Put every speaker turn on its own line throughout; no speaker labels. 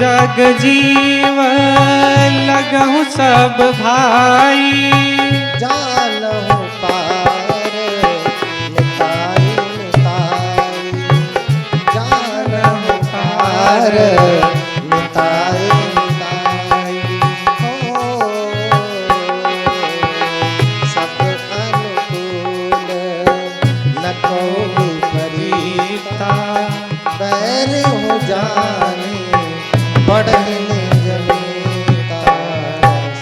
जग जीव लगहु सब भाई,
जानहु पार मिताई मिताई, जानहु पार मिताई मिताई। हो सब अनुकूल न को विपरीता, बैर हो जाने बढ़ने जमीता।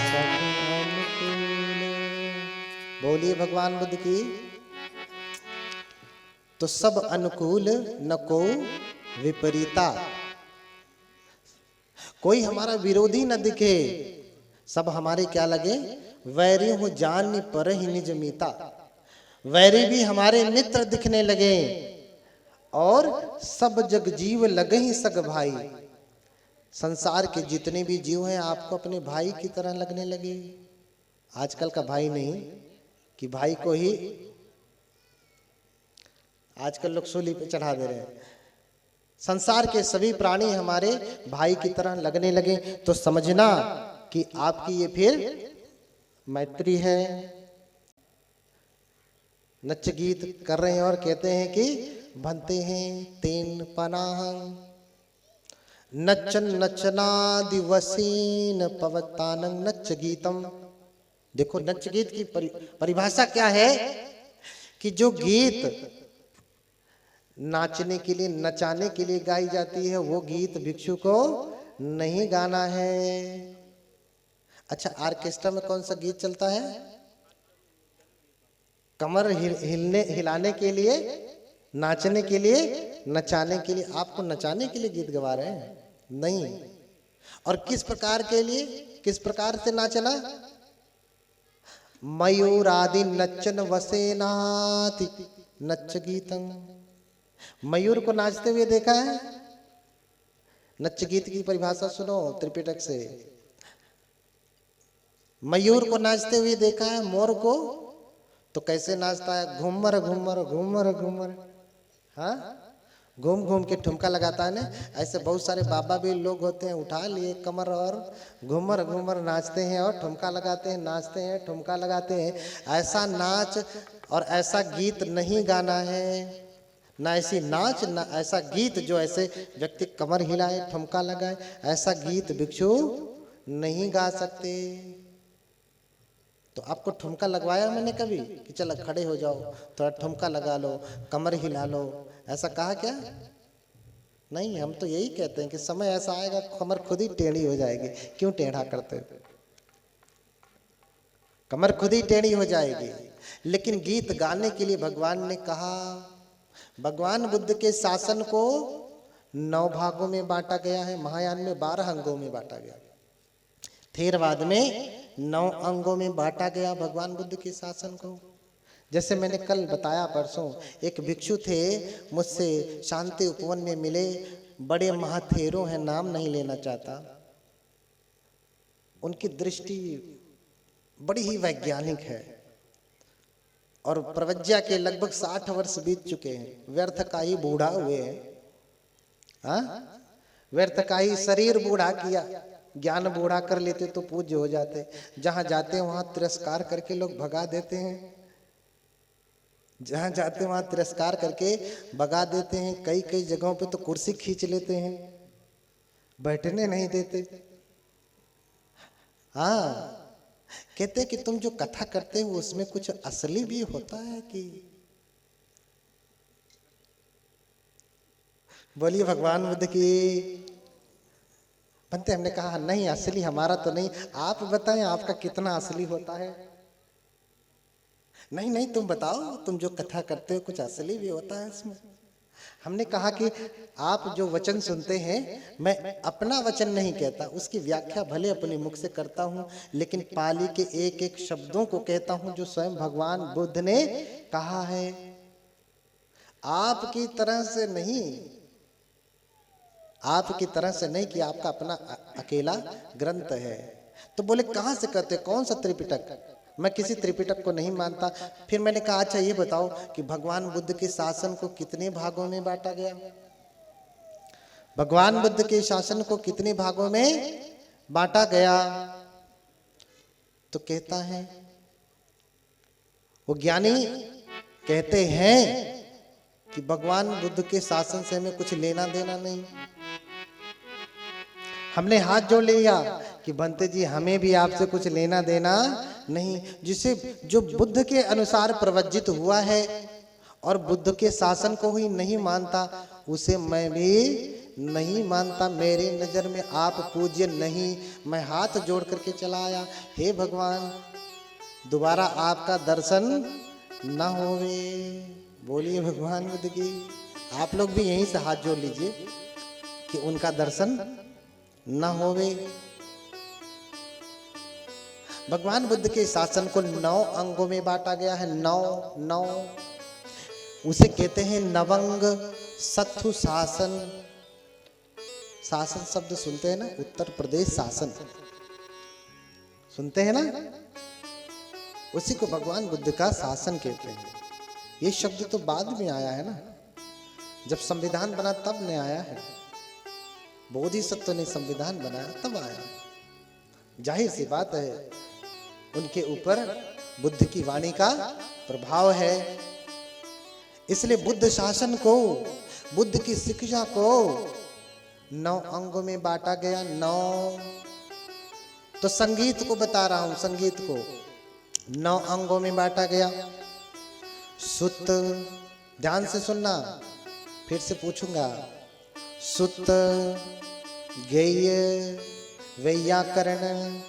सब अनुकूल। बोलिए भगवान बुद्ध की। तो सब अनुकूल न को विपरीता, कोई हमारा विरोधी न दिखे, सब हमारे क्या लगे, वैरी हो जान पर ही निज मीता। वैरी भी हमारे मित्र दिखने लगे और सब जग जीव लगे ही सग भाई। संसार के जितने भी जीव हैं आपको अपने भाई की तरह लगने लगे। आजकल का भाई नहीं कि भाई को ही आजकल लोग सूली पे चढ़ा दे रहे हैं। संसार के सभी प्राणी हमारे भाई की तरह लगने लगे तो समझना कि आपकी ये फिर मैत्री है। नच गीत कर रहे हैं और कहते हैं कि बनते हैं तेन पनाहं, नचन नचना दिवसीन पवतानं नच गीतम। देखो नच गीत की परिभाषा क्या है कि जो गीत नाचने के लिए नचाने के लिए गाई जाती है वो गीत भिक्षु को नहीं गाना है। अच्छा ऑर्केस्ट्रा में कौन सा गीत चलता है, कमर हिलाने के लिए, नाचने के लिए, नचाने के लिए। आपको नचाने के लिए गीत गवा रहे हैं नहीं। और किस प्रकार के लिए, किस प्रकार से नाचना, मयूर आदि नच्चन वसेनाति नच गीतम। मयूर को नाचते हुए देखा है। नच गीत की परिभाषा सुनो त्रिपिटक से। मयूर को नाचते हुए देखा है, मोर को तो कैसे नाचता है, घूमर घूमर घूमर घूमर, हाँ घूम घूम के ठुमका लगाता है ना। ऐसे बहुत सारे बाबा भी लोग होते हैं, उठा लिए कमर और घूमर घूमर नाचते हैं और ठुमका लगाते हैं, नाचते हैं ठुमका लगाते हैं। ऐसा नाच और ऐसा गीत नहीं गाना है, ना ऐसी नाच ना ऐसा गीत जो ऐसे व्यक्ति कमर हिलाए ठुमका लगाए, ऐसा गीत भिक्षु नहीं गा सकते। तो आपको ठुमका लगवाया मैंने कभी कि चलो खड़े हो जाओ, थोड़ा ठुमका लगा लो, कमर हिला लो, ऐसा कहा क्या? नहीं, हम तो यही कहते हैं कि समय ऐसा आएगा कमर खुद ही टेढ़ी हो जाएगी। क्यों टेढ़ा करते हो, कमर खुद ही टेढ़ी हो जाएगी। लेकिन गीत गाने के लिए भगवान ने कहा। भगवान बुद्ध के शासन को 9 भागों में बांटा गया है, महायान में 12 अंगों में बांटा गया, थेरवाद में 9 अंगों में बांटा गया भगवान बुद्ध के शासन को। जैसे मैंने कल बताया परसों, एक भिक्षु थे मुझसे शांति उपवन में मिले, बड़े महाथेरों हैं, नाम नहीं लेना चाहता। उनकी दृष्टि बड़ी ही वैज्ञानिक है और प्रवज्ञा के लगभग 60 वर्ष बीत चुके हैं। व्यर्थ का ही बूढ़ा हुए हैं, हाँ व्यर्थ का ही शरीर बूढ़ा किया। ज्ञान बूढ़ा कर लेते तो पूज्य हो जाते। जहां जाते हैं वहां तिरस्कार करके लोग भगा देते हैं, जहां जाते वहां तिरस्कार करके भगा देते हैं। कई कई जगहों पे तो कुर्सी खींच लेते हैं, बैठने नहीं देते। हाँ कहते कि तुम जो कथा करते हो उसमें कुछ असली भी होता है कि? बोलिए भगवान बुद्ध की। बनते हमने कहा नहीं असली हमारा तो नहीं, आप बताएं आपका कितना असली होता है। नहीं नहीं तुम बताओ, तुम जो कथा करते हो कुछ असली भी होता है इसमें। हमने कहा कि आप जो वचन सुनते हैं, मैं अपना वचन नहीं कहता, उसकी व्याख्या भले अपने मुख से करता हूं, लेकिन पाली के एक एक शब्दों को कहता हूं जो स्वयं भगवान बुद्ध ने कहा है। आपकी तरह से नहीं, आपकी तरह से नहीं कि आपका अपना अकेला ग्रंथ है। तो बोले कहां से कहते, कौन सा त्रिपिटक? मैं किसी त्रिपिटक को नहीं मानता। फिर मैंने कहा अच्छा ये बताओ कि भगवान बुद्ध के शासन को कितने भागों में बांटा गया? भगवान बुद्ध के शासन को कितने भागों में बांटा गया? तो कहता है, वो ज्ञानी कहते हैं कि भगवान बुद्ध के शासन से हमें कुछ लेना देना नहीं। हमने हाथ जोड़ लिया कि बनते जी हमें भी आपसे कुछ लेना देना नहीं। जिसे जो बुद्ध के अनुसार प्रवज्जित हुआ है और बुद्ध के शासन को ही नहीं मानता, उसे मैं भी नहीं मानता। मेरी नजर में आप पूज्य नहीं। मैं हाथ जोड़ करके चला आया, हे भगवान दोबारा आपका दर्शन न होवे। बोलिए भगवान बुद्ध की। आप लोग भी यहीं से हाथ जोड़ लीजिए कि उनका दर्शन न होवे। भगवान बुद्ध के शासन को 9 अंगों में बांटा गया है। 9 उसे कहते हैं नवंग सत्थु शासन। शासन शब्द सुनते हैं ना, उत्तर प्रदेश शासन सुनते हैं ना, उसी को भगवान बुद्ध का शासन कहते हैं। ये शब्द तो बाद में आया है ना, जब संविधान बना तब नहीं आया है। बोधिसत्व ने संविधान बनाया तब आया। जाहिर सी बात है उनके ऊपर बुद्ध की वाणी का प्रभाव है। इसलिए बुद्ध शासन को, बुद्ध की शिक्षा को 9 अंगों में बांटा गया। 9 तो संगीत को बता रहा हूं, संगीत को 9 अंगों में बांटा गया। सुत, ध्यान से सुनना, फिर से पूछूंगा। सुत, गेय, वैयाकरण,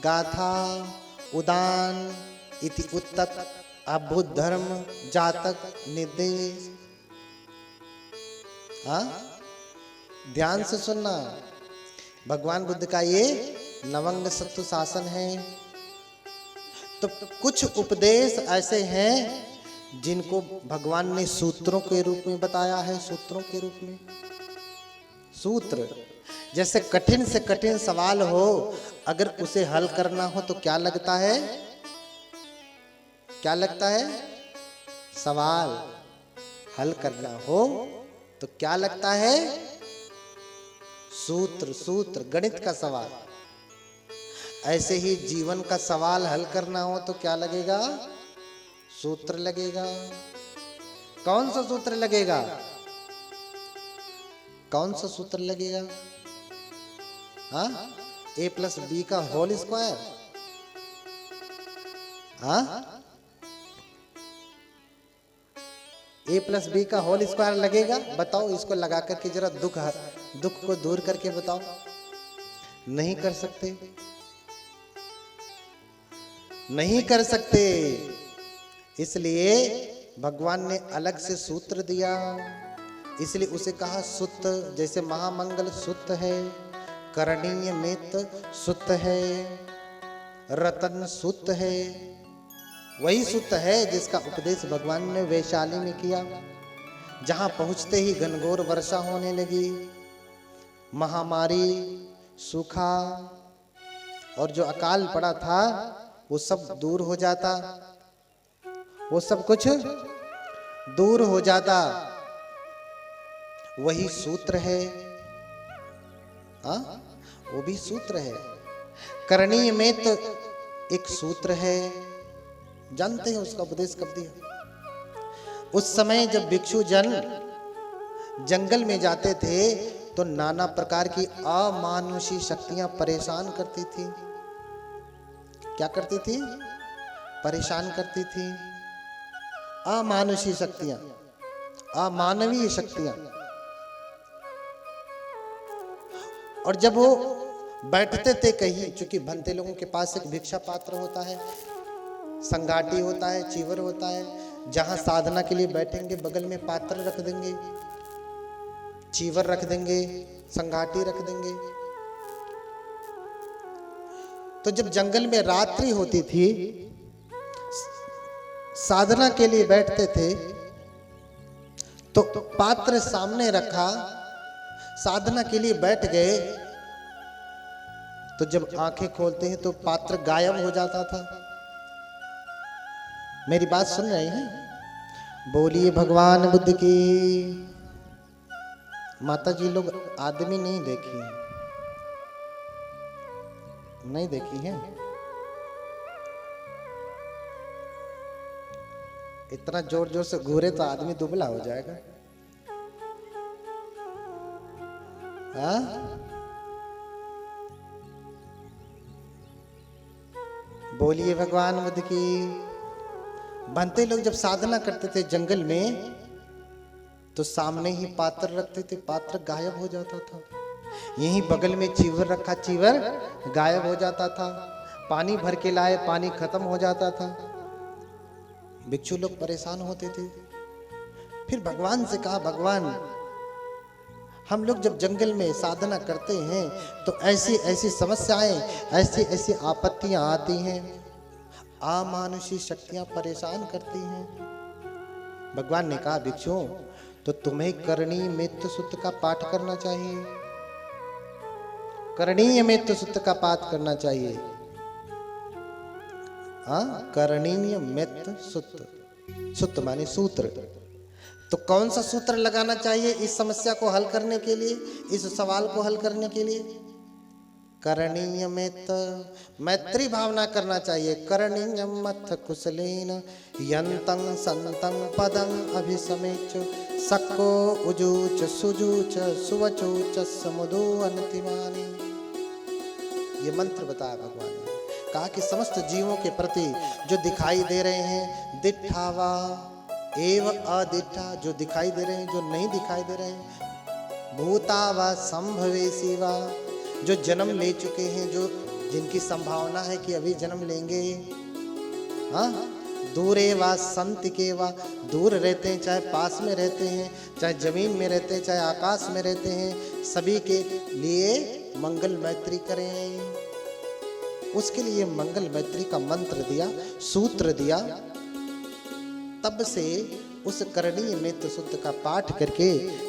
गाथा, उदान इति उत्तत, अभूत धर्म, जातक, निर्देश। हाँ, ध्यान से सुनना। भगवान बुद्ध का ये नवंग सत्व शासन है। तो कुछ उपदेश ऐसे हैं जिनको भगवान ने सूत्रों के रूप में बताया है। सूत्रों के रूप में, सूत्र जैसे कठिन से कठिन सवाल हो, अगर उसे हल करना हो तो क्या लगता है? क्या लगता है? सवाल। हल करना हो तो क्या लगता है? सूत्र। सूत्र गणित का सवाल। ऐसे ही जीवन का सवाल हल करना हो तो क्या लगेगा? सूत्र लगेगा। कौन सा सूत्र लगेगा? कौन सा सूत्र लगेगा? हाँ, a+b का होल स्क्वायर। हाँ, a+b का होल स्क्वायर लगेगा। बताओ, इसको लगा करके जरा दुख को दूर करके बताओ। नहीं कर सकते, नहीं कर सकते। इसलिए भगवान ने अलग से सूत्र दिया। इसलिए उसे कहा सुत। जैसे महामंगल सुत है, करणीय मित सुत है, रतन सुत है। वही सुत है जिसका उपदेश भगवान ने वैशाली में किया। जहां पहुंचते ही घनघोर वर्षा होने लगी, महामारी, सूखा और जो अकाल पड़ा था वो सब दूर हो जाता। वो सब कुछ दूर हो जाता। वही सूत्र है। हाँ, वो भी सूत्र है। करणीय में तो एक सूत्र है। जानते हैं उसका उपदेश कब दिया? उस समय जब भिक्षु जन जंगल में जाते थे तो नाना प्रकार की अमानुषी शक्तियां परेशान करती थी। क्या करती थी? परेशान करती थी। अमानुषी शक्तियां, अमानवीय शक्तियां। और जब वो बैठते थे कहीं, चूंकि भंते लोगों के पास एक भिक्षा पात्र होता है, संगाटी होता है, चीवर होता है, जहां साधना के लिए बैठेंगे बगल में पात्र रख देंगे, चीवर रख देंगे, संगाटी रख देंगे। तो जब जंगल में रात्रि होती थी, साधना के लिए बैठते थे तो पात्र सामने रखा, साधना के लिए बैठ गए, तो जब आंखें खोलते हैं तो पात्र गायब हो जाता था। मेरी बात सुन रहे हैं? बोलिए भगवान बुद्ध की। माता जी लोग आदमी नहीं देखी हैं, नहीं देखी हैं। इतना जोर जोर से घूरे तो आदमी दुबला हो जाएगा। हाँ? बोलिए भगवान बुद्ध की। बनते लोग जब साधना करते थे जंगल में तो सामने ही पात्र रखते थे, पात्र गायब हो जाता था। यहीं बगल में चीवर रखा, चीवर गायब हो जाता था। पानी भर के लाए, पानी खत्म हो जाता था। भिक्षु लोग परेशान होते थे। फिर भगवान से कहा, भगवान हम लोग जब जंगल में साधना करते हैं तो ऐसी ऐसी समस्याएं, ऐसी ऐसी आपत्तियां आती हैं, अमानुषी शक्तियां परेशान करती हैं। भगवान ने कहा, भिक्षुओं तो तुम्हें करणी मृत्यु सूत्र का पाठ करना चाहिए, करणीय मृत्यु सूत्र का पाठ करना चाहिए। हाँ, करणीय मृत्यु सूत्र, सूत्र माने सूत्र। तो कौन सा सूत्र लगाना चाहिए इस समस्या को हल करने के लिए, इस सवाल को हल करने के लिए? करणीय मैत्री भावना करना चाहिए। करणीय मथ कुशलेन यंतं संतं पदं अभिसमेच सक्को उजूच सुजूच सुवचूच समुदो अनतिमानी। ये मंत्र बताया भगवान ने। कहा कि समस्त जीवों के प्रति जो दिखाई दे रहे हैं, दिट्ठावा एव अदिट्ठा, जो दिखाई दे रहे हैं, जो नहीं दिखाई दे रहे हैं, भूतावा संभवेशी वा, जो जन्म ले चुके हैं, जो जिनकी संभावना है कि अभी जन्म लेंगे, हाँ, दूरे वा संत के वा, दूर रहते हैं, चाहे पास में रहते हैं, चाहे जमीन में रहते हैं, चाहे आकाश में रहते हैं, सभी के लिए मंगल मैत्री करें। उसके लिए मंगल मैत्री का मंत्र दिया, सूत्र दिया। तब से उस करणीय मृत्यु सूत्र का पाठ करके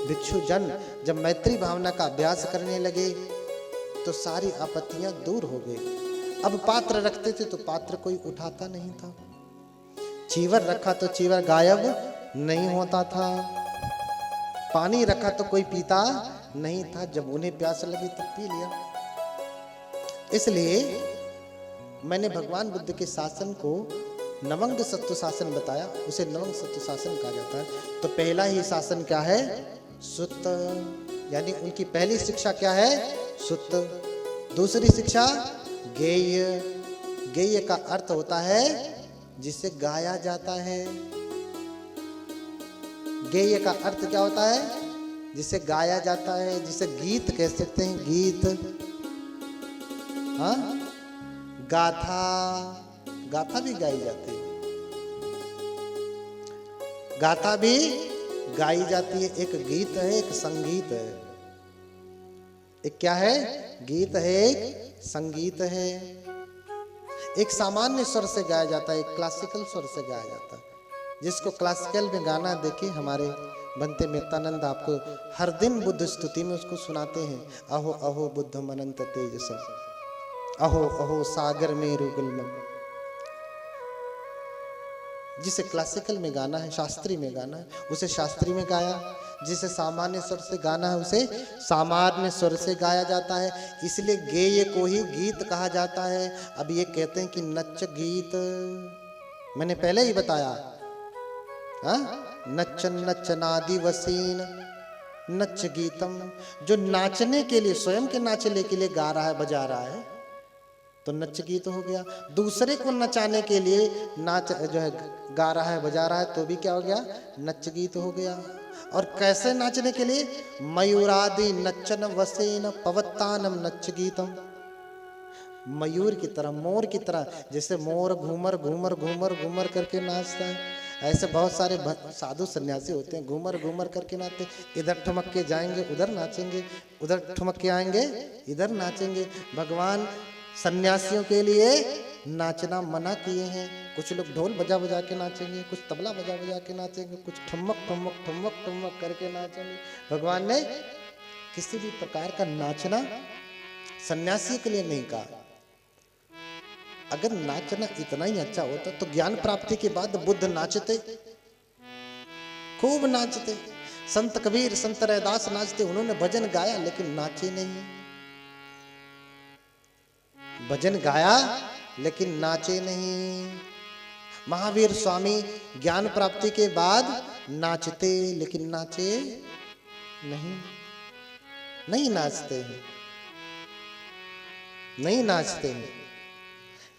भिक्षु जन जब मैत्री भावना का अभ्यास करने लगे तो सारी आपत्तियां दूर हो गई। अब पात्र रखते थे तो पात्र कोई उठाता नहीं था, चीवर रखा तो चीवर गायब नहीं होता था, पानी रखा तो कोई पीता नहीं था, जब उन्हें प्यास लगी तब पी लिया। इसलिए मैंने भगवान बुद्ध के शासन को नवंग सत्व शासन बताया, उसे नवंग सत्व शासन कहा जाता है। तो पहला ही शासन क्या है? सुत्त, यानी उनकी पहली शिक्षा क्या है? सुत्त। दूसरी शिक्षा गेय। गेय का अर्थ होता है जिसे गाया जाता है। गेय का अर्थ क्या होता है? जिसे गाया जाता है, जिसे गीत कह सकते हैं, गीत। हाँ, गाथा, गाथा भी गाई जाती है, गाथा भी गाई जाती है। एक गीत है, एक संगीत है। एक क्या है? गीत है, एक संगीत है। एक सामान्य स्वर से गाया जाता है, एक क्लासिकल स्वर से गाया जाता है। जिसको क्लासिकल में गाना देखे हमारे बनते मेहतानंद आपको हर दिन बुद्ध स्तुति में उसको सुनाते हैं। अहो अहो बुद्धम अनंत तेजसम, अहो अहो सागर में रुगलमम। जिसे क्लासिकल में गाना है, शास्त्रीय में गाना है, उसे शास्त्रीय में गाया। जिसे सामान्य स्वर से गाना है उसे सामान्य स्वर से गाया जाता है। इसलिए गेय को ही गीत कहा जाता है। अब ये कहते हैं कि नच गीत, मैंने पहले ही बताया, हाँ, नच्चन नच्चनादि वसीन नच गीतम। जो नाचने के लिए, स्वयं के नाचने के लिए गा रहा है, बजा रहा है, तो नच गीत हो गया। दूसरे को नचाने के लिए नाच जो है गा रहा है, बजा रहा है, तो भी क्या हो गया? नच गीत हो गया। और कैसे नाचने के लिए? मयूरादि नच्चन वसेन पवत्तानम नच गीतम। मयूर की तरह, मोर की तरह, जैसे मोर घूमर घूमर घूमर घूमर करके नाचता है, ऐसे बहुत सारे साधु सन्यासी होते हैं, घूमर घूमर करके नाचते। इधर ठुमक के जाएंगे उधर नाचेंगे, उधर ठुमक के आएंगे इधर नाचेंगे। भगवान सन्यासियों के लिए नाचना मना किए हैं। कुछ लोग ढोल बजा बजा के नाचेंगे, कुछ तबला बजा बजा के नाचेंगे, कुछ ठुमक ठुमक ठुमक ठुमक करके नाचेंगे। भगवान ने किसी भी प्रकार का नाचना सन्यासी के लिए नहीं कहा। अगर नाचना इतना ही अच्छा होता तो ज्ञान प्राप्ति के बाद बुद्ध नाचते, खूब नाचते। संत कबीर संत रैदास नाचते, उन्होंने भजन गाया लेकिन नाचे नहीं। भजन गाया लेकिन नाचे नहीं। महावीर स्वामी ज्ञान प्राप्ति के बाद नाचते लेकिन नाचे नहीं। नहीं नाचते हैं, नहीं नाचते हैं।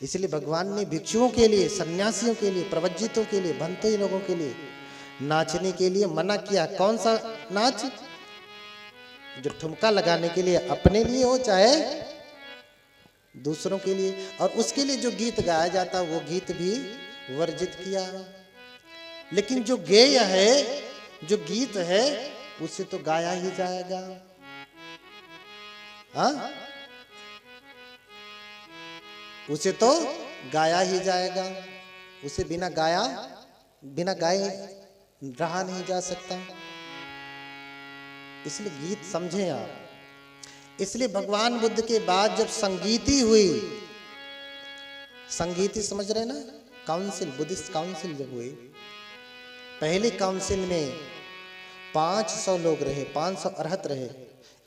इसलिए भगवान ने भिक्षुओं के लिए, सन्यासियों के लिए, प्रवज्जितों के लिए, भंते लोगों के लिए नाचने के लिए मना किया। कौन सा नाच? जो ठुमका लगाने के लिए अपने लिए हो चाहे दूसरों के लिए, और उसके लिए जो गीत गाया जाता वो गीत भी वर्जित किया। लेकिन जो गेय है, जो गीत है, उसे तो गाया ही जाएगा। हाँ, उसे तो गाया ही जाएगा। उसे बिना गाए रहा नहीं जा सकता। इसलिए गीत समझें आप। इसलिए भगवान बुद्ध के बाद जब संगीति हुई, संगीति समझ रहे ना, काउंसिल, बुद्धिस्ट काउंसिल जब हुई, पहले काउंसिल में 500 लोग रहे, 500 अरहत रहे।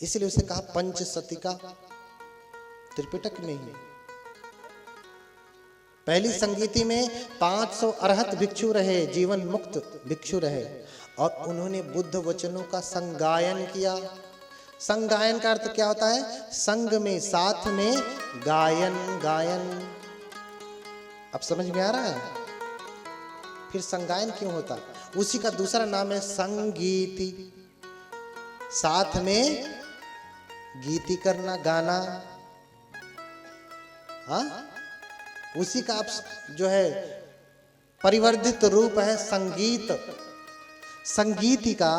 इसलिए उसे कहा पंचसतिका, त्रिपिटक में ही। पहली संगीति में 500 अरहत भिक्षु रहे, जीवन मुक्त भिक्षु रहे, और उन्होंने बुद्ध वचनों का संगायन किया। संगायन का अर्थ क्या होता है? संग में, साथ में गायन। गायन अब समझ में आ रहा है? फिर संगायन क्यों होता? उसी का दूसरा नाम है संगीति। साथ में गीति करना, गाना। हाँ, उसी का आप जो है परिवर्धित रूप है संगीत। संगीति का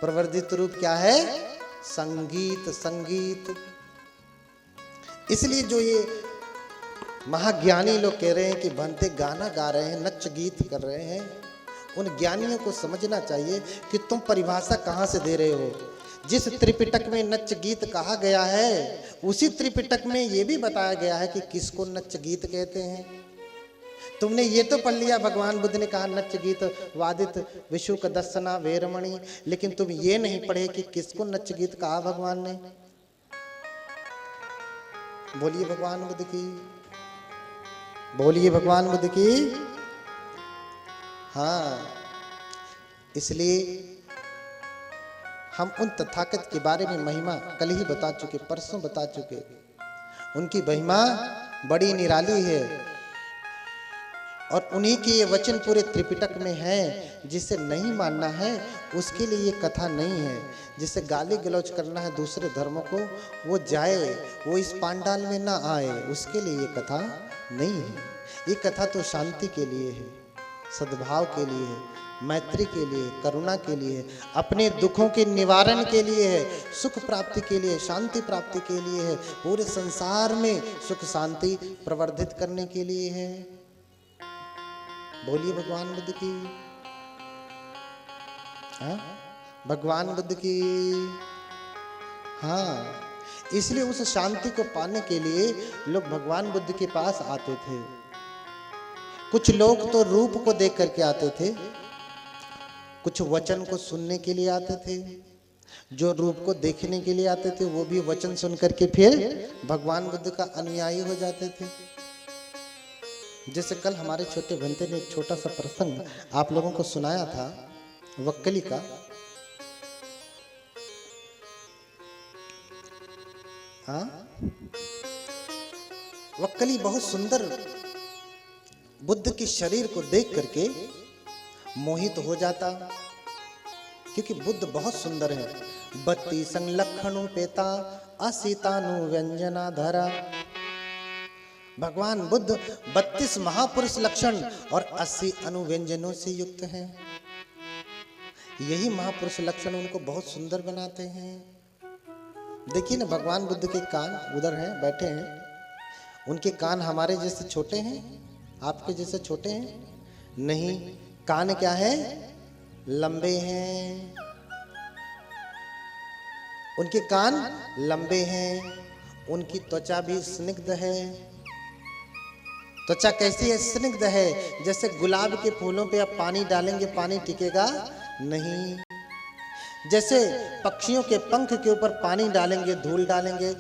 प्रवर्धित रूप क्या है? संगीत। संगीत। इसलिए जो ये महाज्ञानी लोग कह रहे हैं कि भंते गाना गा रहे हैं, नच गीत कर रहे हैं, उन ज्ञानियों को समझना चाहिए कि तुम परिभाषा कहां से दे रहे हो। जिस त्रिपिटक में नच गीत कहा गया है, उसी त्रिपिटक में यह भी बताया गया है कि किसको नच गीत कहते हैं। तुमने ये तो पढ़ लिया, भगवान बुद्ध ने कहा नच गीत वादित विशुक दर्शना वेरमणि, लेकिन तुम ये नहीं पढ़े कि किसको नच गीत कहा भगवान ने। बोलिए भगवान बुद्ध की, बोलिए भगवान बुद्ध की। हाँ, इसलिए हम उन तथागत के बारे में महिमा कल ही बता चुके, परसों बता चुके। उनकी महिमा बड़ी निराली है, और उन्हीं के ये वचन पूरे त्रिपिटक में हैं। जिसे नहीं मानना है उसके लिए ये कथा नहीं है। जिसे गाली गलौज करना है दूसरे धर्मों को, वो जाए, वो इस पांडाल में ना आए, उसके लिए ये कथा नहीं है। ये कथा तो शांति के लिए है, सद्भाव के लिए है, मैत्री के लिए, करुणा के लिए है, अपने दुखों के निवारण के लिए है, सुख प्राप्ति के लिए, शांति प्राप्ति के लिए है, पूरे संसार में सुख शांति प्रवर्धित करने के लिए है। बोलिए भगवान बुद्ध की। हाँ, भगवान बुद्ध की। हाँ, इसलिए उस शांति को पाने के लिए लोग भगवान बुद्ध के पास आते थे। कुछ लोग तो रूप को देख करके आते थे, कुछ वचन को सुनने के लिए आते थे। जो रूप को देखने के लिए आते थे वो भी वचन सुन करके फिर भगवान बुद्ध का अनुयायी हो जाते थे। जैसे कल हमारे छोटे भंते ने एक छोटा सा प्रसंग आप लोगों को सुनाया था वक्कली का। हाँ, वक्कली बहुत सुंदर बुद्ध के शरीर को देख करके मोहित हो जाता, क्योंकि बुद्ध बहुत सुंदर है। 32 लक्षणों पेता असीतानु व्यंजना धरा। भगवान बुद्ध 32 महापुरुष लक्षण और 80 अनुव्यंजनों से युक्त हैं। यही महापुरुष लक्षण उनको बहुत सुंदर बनाते हैं। देखिए ना, भगवान बुद्ध के कान उधर हैं, बैठे हैं। उनके कान हमारे जैसे छोटे हैं, आपके जैसे छोटे हैं? नहीं, कान क्या है? लंबे हैं। उनके कान लंबे हैं। उनकी त्वचा भी स्निग्ध है। त्वचा कैसी है? स्निग्ध है। जैसे गुलाब के फूलों पे आप पानी डालेंगे पानी टिकेगा नहीं। जैसे पक्षियों के पंख के ऊपर पानी डालेंगे, धूल डालेंगे,